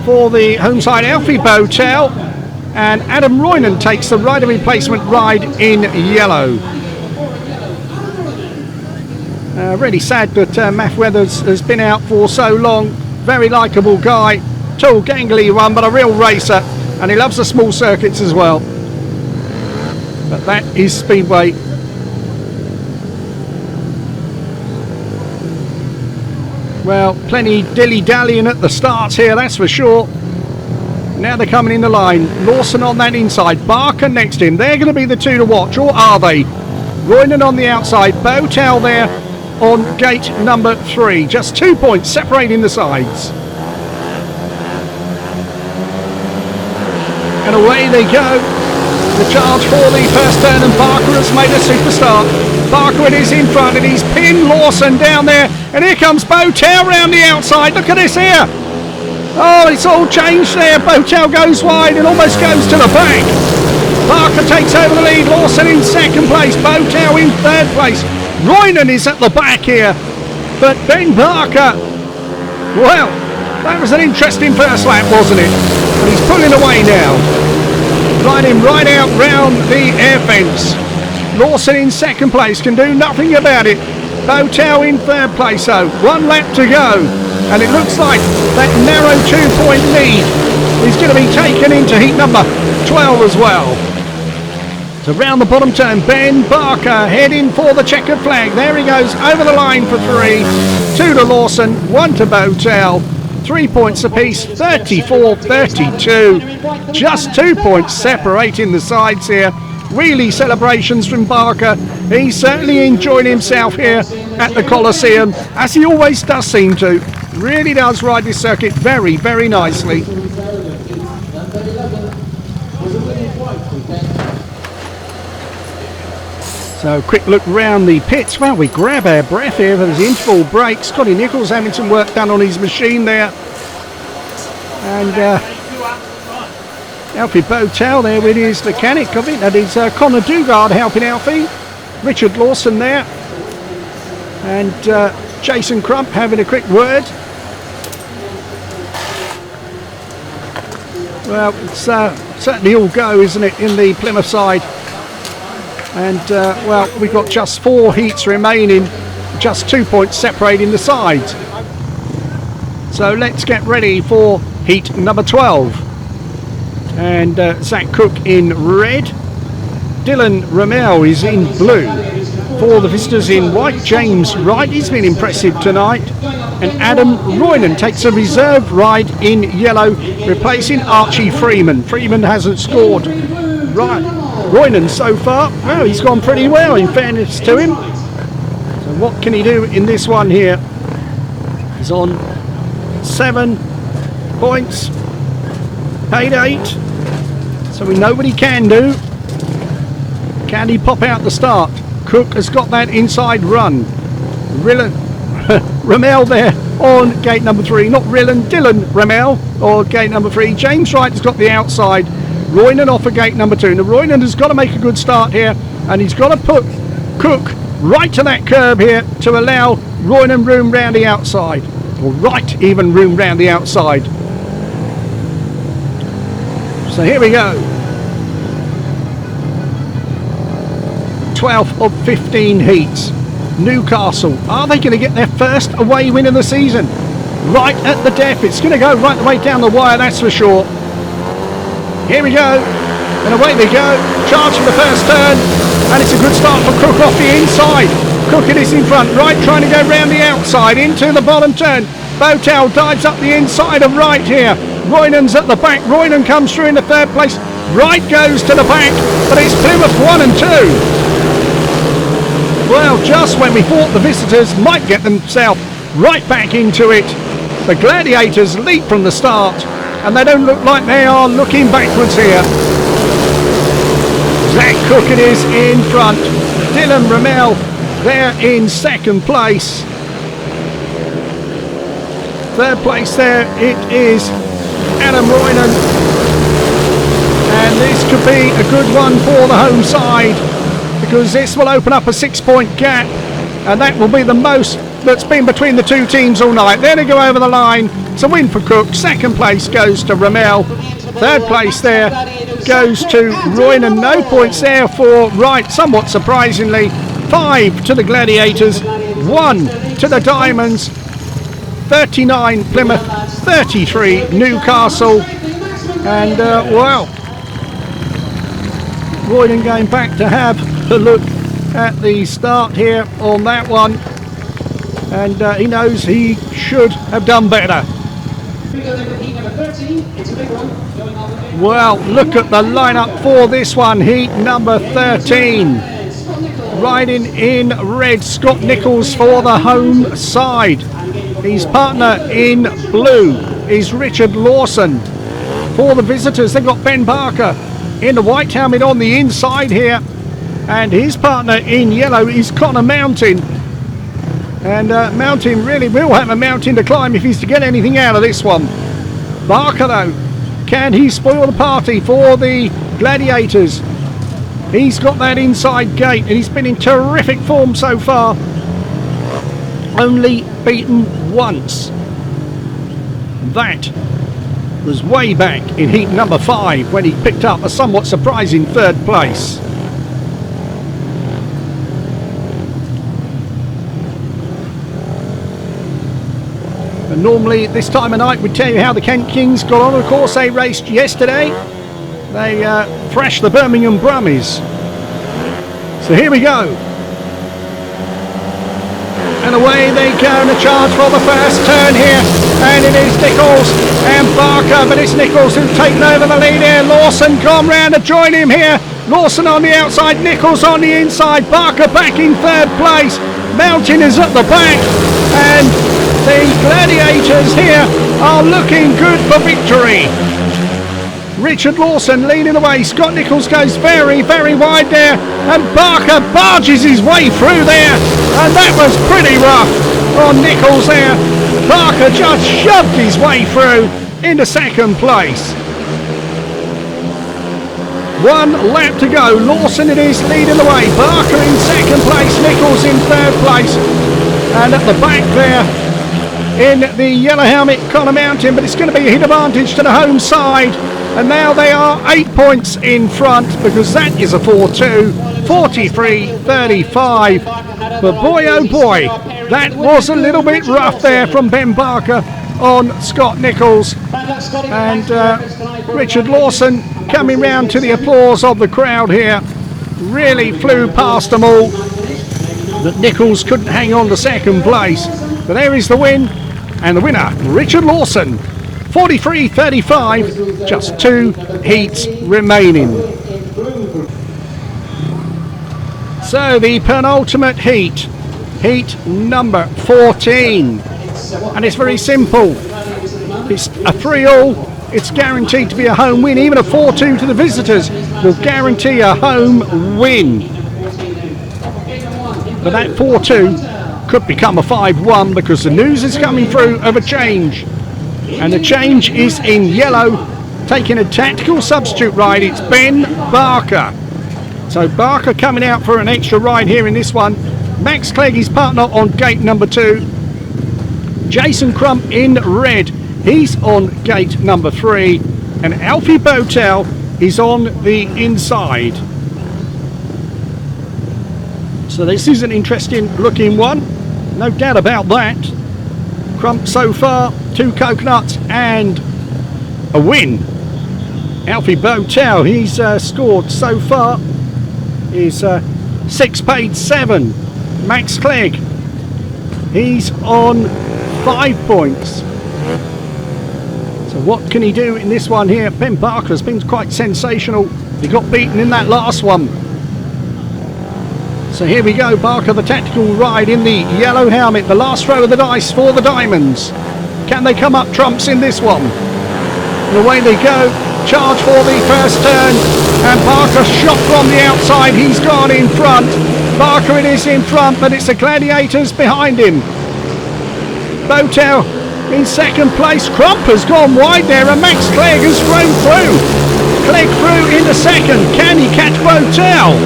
for the home side, Alfie BOWTELL, and Adam Roynon takes the rider replacement ride in yellow. Really sad that Matt Weathers has been out for so long. Very likeable guy, tall, gangly one, but a real racer, and he loves the small circuits as well. But that is Speedway. Well, plenty dilly-dallying at the starts here, that's for sure. Now they're coming in the line. Lawson on that inside, Barker next to him. They're going to be the two to watch, or are they? Roynon on the outside, BOWTELL there on gate number 3. Just 2 points separating the sides. And away they go. The charge for the first turn, and Barker has made a superstar. Barker is in front, and he's pinned Lawson down there. And here comes BOWTELL round the outside. Look at this here. Oh, it's all changed there. BOWTELL goes wide and almost goes to the back. Barker takes over the lead. Lawson in second place. BOWTELL in third place. Roynon is at the back here. But Ben Barker, well, that was an interesting first lap, wasn't it? And he's pulling away now. Riding right out round the air fence. Lawson in second place, can do nothing about it. BOWTELL in third place though. 1 lap to go. And it looks like that narrow 2-point lead is going to be taken into heat number 12 as well. So round the bottom turn, Ben Barker heading for the checkered flag. There he goes over the line for 3. 2 to Lawson, 1 to BOWTELL. 3 points apiece, 34-32. Just 2 points separating the sides here. Wheelie celebrations from Barker. He's certainly enjoying himself here at the Coliseum, as he always does seem to. Really does ride this circuit very, very nicely. So quick look round the pits. Well, we grab our breath here for the interval break. Scotty Nicholls having some work done on his machine there. And Alfie BOWTELL there with his mechanic of it. That is Connor Dugard helping Alfie. Richard Lawson there. And Jason Crump having a quick word. Well, it's certainly all go, isn't it, in the Plymouth side. And, well, we've got just 4 heats remaining, just 2 points separating the sides. So let's get ready for heat number 12. And Zach Cook in red. Dillon RUML is in blue. For the visitors in white, James Wright, he's been impressive tonight. And Adam Roynon takes a reserve ride in yellow, replacing Archie FREEMAN. FREEMAN hasn't scored. Right. Roynon so far, well, he's gone pretty well in fairness to him. So what can he do in this one here? He's on 7 points, paid 8. So we know what he can do. Can he pop out the start? Cook has got that inside run. RUML there on gate number 3, not Dillon RUML or gate number 3. James Wright has got the outside. Roynon off at gate number 2. Now Roynon has got to make a good start here, and he's got to put Cook right to that curb here to allow Roynon room round the outside, or Wright even room round the outside. So here we go. 12th of 15 heats. Newcastle, are they going to get their first away win of the season? Right at the death, it's going to go right the way down the wire, that's for sure. Here we go, and away they go. Charge for the first turn, and it's a good start for Cook off the inside. Cook it is in front, Wright trying to go round the outside into the bottom turn. BOWTELL dives up the inside of Wright here. Roynon's at the back, Roynon comes through in the third place. Wright goes to the back, but it's Plymouth 1 and 2. Well, just when we thought the visitors might get themselves right back into it, the Gladiators leap from the start, and they don't look like they are looking backwards here. Zach Cook it is in front. Dillon RUML there in second place. Third place there it is Adam Roynon, and this could be a good one for the home side, because this will open up a 6-point gap, and that will be the most that's been between the two teams all night. There they go over the line. It's a win for Cook. Second place goes to RUML. Third place there goes to Roynon. No points there for Wright, somewhat surprisingly. 5 to the Gladiators, 1 to the Diamonds. 39 Plymouth, 33 Newcastle, and well, Roynon going back to have a look at the start here on that one, and he knows he should have done better. Well, look at the lineup for this one. Heat number 13, riding in red, Scott Nicholls for the home side. His partner in blue is Richard Lawson. For the visitors, they've got Ben Barker in the white helmet on the inside here, and his partner in yellow is Connor Mountain. And Mountain really will have a mountain to climb if he's to get anything out of this one. Barker though, can he spoil the party for the Gladiators? He's got that inside gate, and he's been in terrific form so far. Only beaten once. That was way back in heat number 5 when he picked up a somewhat surprising third place. And normally this time of night we'd tell you how the Kent Kings got on. Of course, they raced yesterday. They thrashed the Birmingham Brummies. So here we go. And away they go, and a charge for the first turn here, and it is Nicholls and Barker, but it's Nicholls who's taken over the lead here. Lawson gone round to join him here. Lawson on the outside, Nicholls on the inside, Barker back in third place. Mountain is at the back, and the Gladiators here are looking good for victory. Richard Lawson leading the way. Scott Nicholls goes very, very wide there, and Barker barges his way through there, and that was pretty rough on Nicholls there. Barker just shoved his way through into second place. 1 lap to go. Lawson it is leading the way. Barker in second place, Nicholls in third place, and at the back there in the yellow helmet, Connor Mountain, but it's going to be a hit advantage to the home side. And now they are 8 points in front, because that is a 4-2, 43-35. But boy, oh boy, that was a little bit rough there from Ben Barker on Scott Nicholls. And Richard Lawson coming round to the applause of the crowd here. Really flew past them all. But Nicholls couldn't hang on to second place. But there is the win, and the winner, Richard Lawson. 43-35, just 2 heats remaining. So the penultimate heat, heat number 14. And it's very simple. It's a 3-all. It's guaranteed to be a home win. Even a 4-2 to the visitors will guarantee a home win. But that 4-2 could become a 5-1, because the news is coming through of a change. And the change is in yellow. taking a tactical substitute ride. It's Ben Barker. So Barker coming out for an extra ride here in this one. Max Clegg, his partner on gate number 2. Jason Crump in red, he's on gate number 3. And Alfie BOWTELL is on the inside. So this is an interesting looking one, no doubt about that. Crump so far, 2 coconuts and a win. Alfie BOWTELL, he's scored so far is 6 paid 7. Max Clegg, he's on 5 points. So what can he do in this one here? Ben Barker has been quite sensational. He got beaten in that last one. So here we go, Barker, the tactical ride in the yellow helmet. The last row of the dice for the Diamonds. Can they come up trumps in this one? And away they go. Charge for the first turn. And Barker shot from the outside. He's gone in front. Barker it is in front, but it's the Gladiators behind him. BOWTELL in second place. Crump has gone wide there, and Max Clegg has thrown through. Clegg through into second. Can he catch BOWTELL?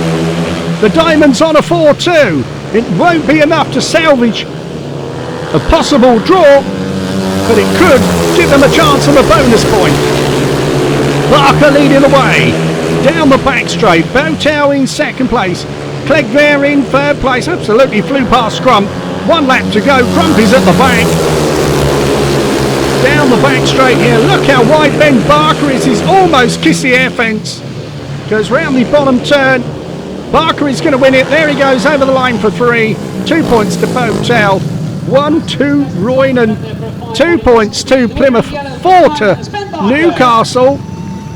The Diamonds on a 4-2. It won't be enough to salvage a possible draw, but it could give them a chance of a bonus point. Barker leading the way down the back straight. BOWTELL in second place. Clegg there in third place. Absolutely flew past Crump. 1 lap to go. Crump is at the back. Down the back straight here. Look how wide Ben Barker is. He's almost kissed the air fence. Goes round the bottom turn. Barker is going to win it. There he goes over the line for 3. 2 points to BOWTELL. 1 to Roynon. 2 points to Plymouth. 4 to Newcastle.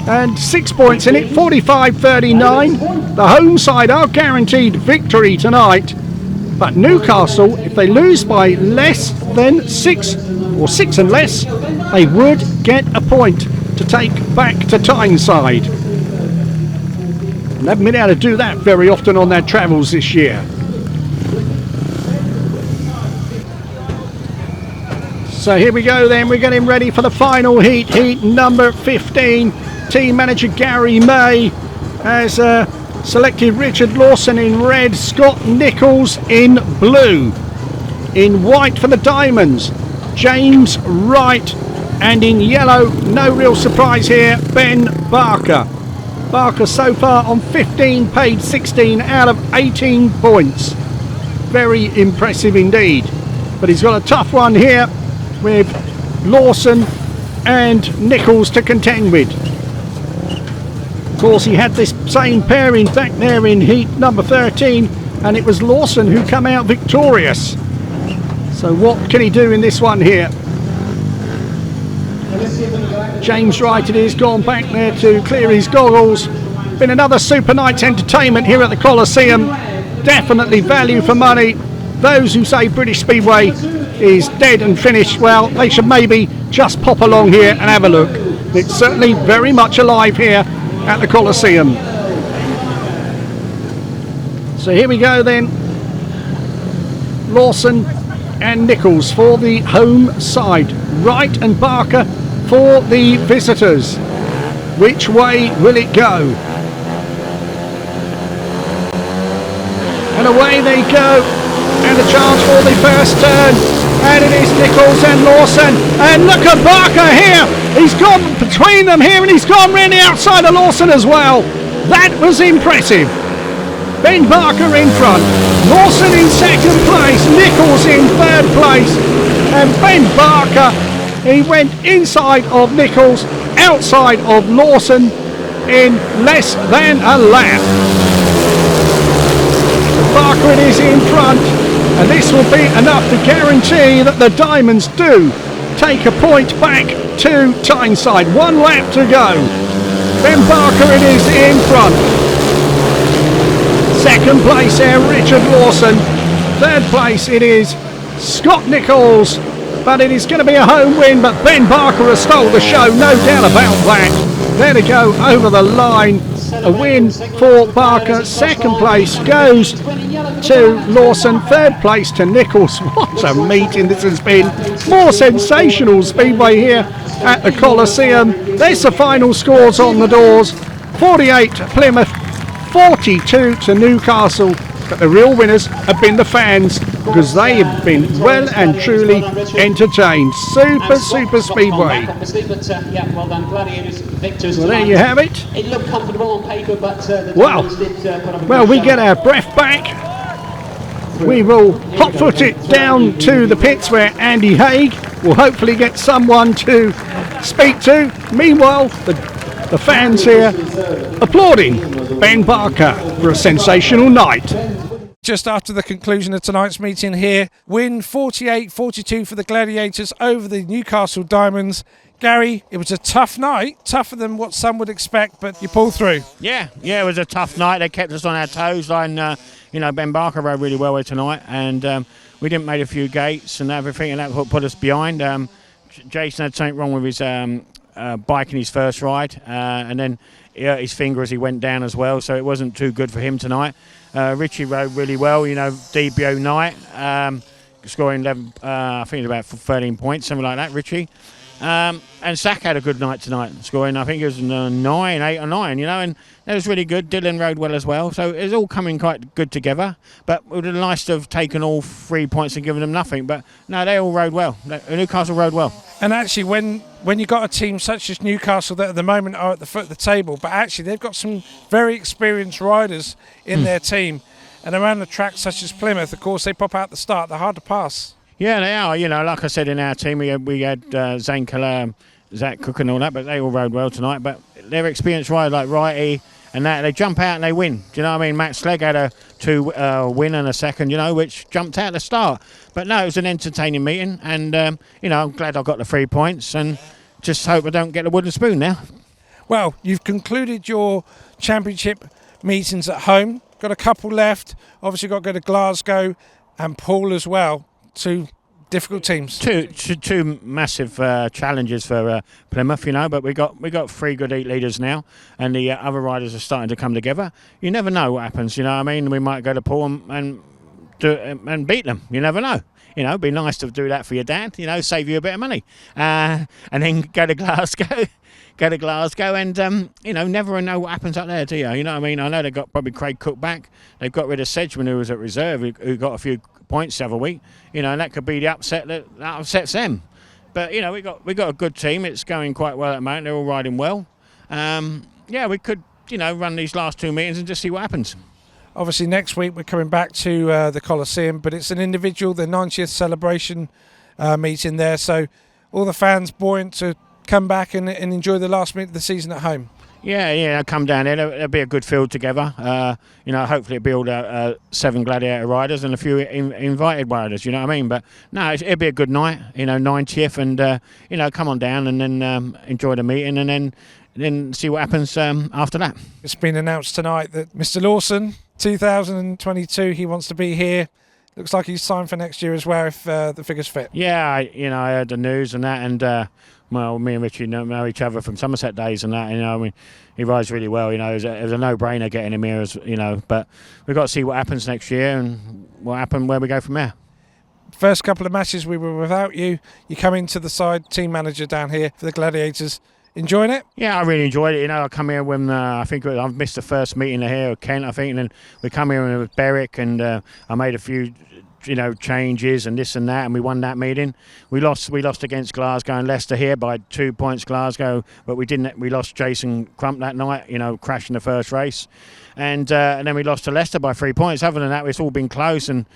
And 6 points in it. 45-39. The home side are guaranteed victory tonight. But Newcastle, if they lose by less than 6 or 6 and less, they would get a point to take back to Tyneside. They haven't been able to do that very often on their travels this year. So here we go then, we're getting ready for the final heat, heat number 15. Team manager Garry May has selected Richard Lawson in red, Scott Nicholls in blue. In white for the Diamonds, James Wright, and in yellow, no real surprise here, Ben Barker. Barker so far on 15, paid 16 out of 18 points. Very impressive indeed. But he's got a tough one here with Lawson and Nicholls to contend with. Of course, he had this same pairing back there in heat number 13, and it was Lawson who came out victorious. So what can he do in this one here? James Wright it is, gone back there to clear his goggles. Been another super night's entertainment here at the Coliseum. Definitely value for money. Those who say British Speedway is dead and finished, well, they should maybe just pop along here and have a look. It's certainly very much alive here at the Coliseum. So here we go then. Lawson and Nicholls for the home side. Wright and Barker for the visitors. Which way will it go? And away they go. And a chance for the first turn. And it is Nicholls and Lawson. And look at Barker here. He's gone between them here, and he's gone round the outside of Lawson as well. That was impressive. Ben Barker in front. Lawson in second place. Nicholls in third place. And Ben Barker, he went inside of Nicholls, outside of Lawson in less than a lap. Barker it is in front, and this will be enough to guarantee that the Diamonds do take a point back to Tyneside. 1 lap to go. Ben Barker it is in front. Second place there, Richard Lawson. Third place it is Scott Nicholls. But it is going to be a home win, but Ben Barker has stole the show, no doubt about that. There to go over the line. A win for Barker. Second place goes to Lawson. Third place to Nicholls. What a meeting this has been. More sensational Speedway here at the Coliseum. There's the final scores on the doors. 48 to Plymouth, 42 to Newcastle. But the real winners have been the fans, because they have been well and truly entertained. Super Speedway. Well done, Gladiators victors. Well, there you have it. It looked comfortable on paper, but Well, we get our breath back. We will hot-foot it down to the pits where Andy Hague will hopefully get someone to speak to. Meanwhile, the fans here applauding Ben Barker for a sensational night. Just after the conclusion of tonight's meeting here, win 48-42 for the Gladiators over the Newcastle Diamonds. Gary, it was a tough night, tougher than what some would expect, but you pulled through. Yeah, it was a tough night. They kept us on our toes. And, Ben Barker rode really well with tonight, and we didn't make a few gates and everything, and that put us behind. Jason had something wrong with his bike in his first ride, and then he hurt his finger as he went down as well, so it wasn't too good for him tonight. Richie rode really well, debut night, scoring 11, I think about 13 points, something like that, Richie. And Sack had a good night tonight, scoring, I think it was 8 or 9, and that was really good. Dillon rode well as well, so it was all coming quite good together. But it would have been nice to have taken all 3 points and given them nothing, but no, they all rode well. Newcastle rode well. And actually, when you got a team such as Newcastle that at the moment are at the foot of the table, but actually they've got some very experienced riders in their team, and around the track such as Plymouth, of course, they pop out the start. They're hard to pass. Yeah, they are. Like I said, in our team, we had Zane KELEHER, Zach Cook and all that, but they all rode well tonight. But they're experienced riders like Wright and that. They jump out and they win. Do you know what I mean? Matt Clegg had a 2 win and a second, which jumped out at the start. But no, it was an entertaining meeting, and, I'm glad I got the 3 points, and just hope I don't get the wooden spoon now. Well, you've concluded your championship meetings at home. Got a couple left. Obviously got to go to Glasgow and Poole as well. 2 difficult teams. Two massive challenges for Plymouth, but we got 3 good heat leaders now, and the other riders are starting to come together. You never know what happens. We might go to Poole and beat them. You never know. It'd be nice to do that for your dad. Save you a bit of money, and then go to Glasgow. And never know what happens up there, do you? You know what I mean? I know they got probably Craig Cook back. They've got rid of Sedgman, who was at reserve, who got a few points the other week. And that could be the upset that upsets them. But we got a good team. It's going quite well at the moment. They're all riding well. We could run these last 2 meetings and just see what happens. Obviously, next week we're coming back to the Coliseum, but it's an individual, the 90th celebration meeting there. So all the fans buoyant to come back and enjoy the last meet of the season at home. Yeah, come down there. There'll be a good field together. Hopefully it'll be all 7 Gladiator riders and a few invited riders, you know what I mean? But no, it'll be a good night, 90th, and, come on down and then enjoy the meeting and then see what happens after that. It's been announced tonight that Mr. Lawson, 2022, he wants to be here. Looks like he's signed for next year as well if the figures fit. Yeah, I heard the news and that, and me and Richie know each other from Somerset days and that. He rides really well. It was a no-brainer getting him here, But we've got to see what happens next year and where we go from there. First couple of matches we were without you. You come into the side, team manager down here for the Gladiators. Enjoying it? Yeah, I really enjoyed it. I come here when I think I've missed the first meeting here with Kent, I think, and then we come here with Berwick, and I made a few, changes and this and that, and we won that meeting. We lost against Glasgow and Leicester here by 2 points, Glasgow, but we didn't. We lost Jason Crump that night, crashing the first race, and then we lost to Leicester by 3 points. Other than that, it's all been close, and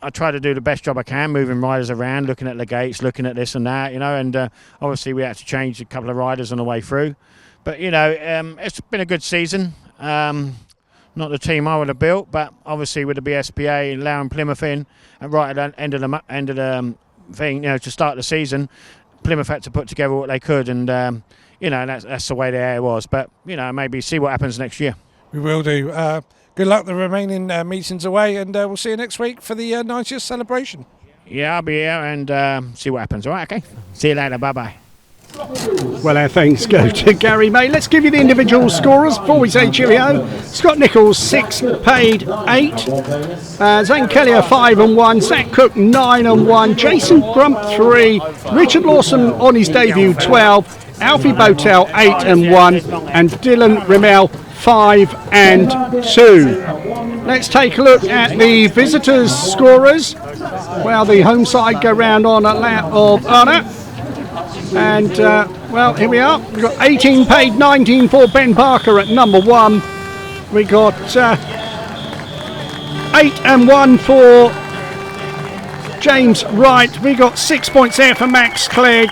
I try to do the best job I can, moving riders around, looking at the gates, looking at this and that, and obviously we had to change a couple of riders on the way through. But, it's been a good season. Not the team I would have built, but obviously with the BSPA allowing Plymouth in, and right at the end of the thing, to start the season, Plymouth had to put together what they could, and, that's the way it was. But, maybe see what happens next year. We will do. Good luck the remaining meetings away, and we'll see you next week for the 90th celebration. Yeah, I'll be here and see what happens. All right, okay? See you later. Bye-bye. Well, our thanks go to Garry May. Let's give you the individual scorers before we say cheerio. Scott Nicholls, 6, paid 8. Zane KELEHER, 5 and 1. Zach Cook, 9 and 1. Jason Crump, 3. Richard Lawson on his debut, 12. Alfie BOWTELL, 8 and 1. And Dillon RUML, 5 and 2. Let's take a look at the visitors' scorers. Well, the home side go round on a lap of honour. And, well, here we are. We've got 18 paid, 19 for Ben Parker at number 1. We got 8 and 1 for James Wright. We got 6 points there for Max Clegg.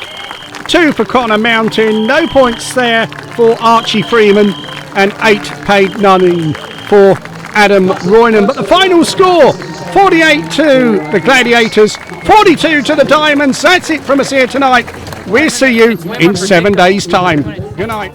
2 for Connor Mountain. No points there for Archie FREEMAN. And 8 paid, 9 for Adam Roynon. But the final score, 48 to the Gladiators, 42 to the Diamonds. That's it from us here tonight. We'll see you in 7 days' time. Good night.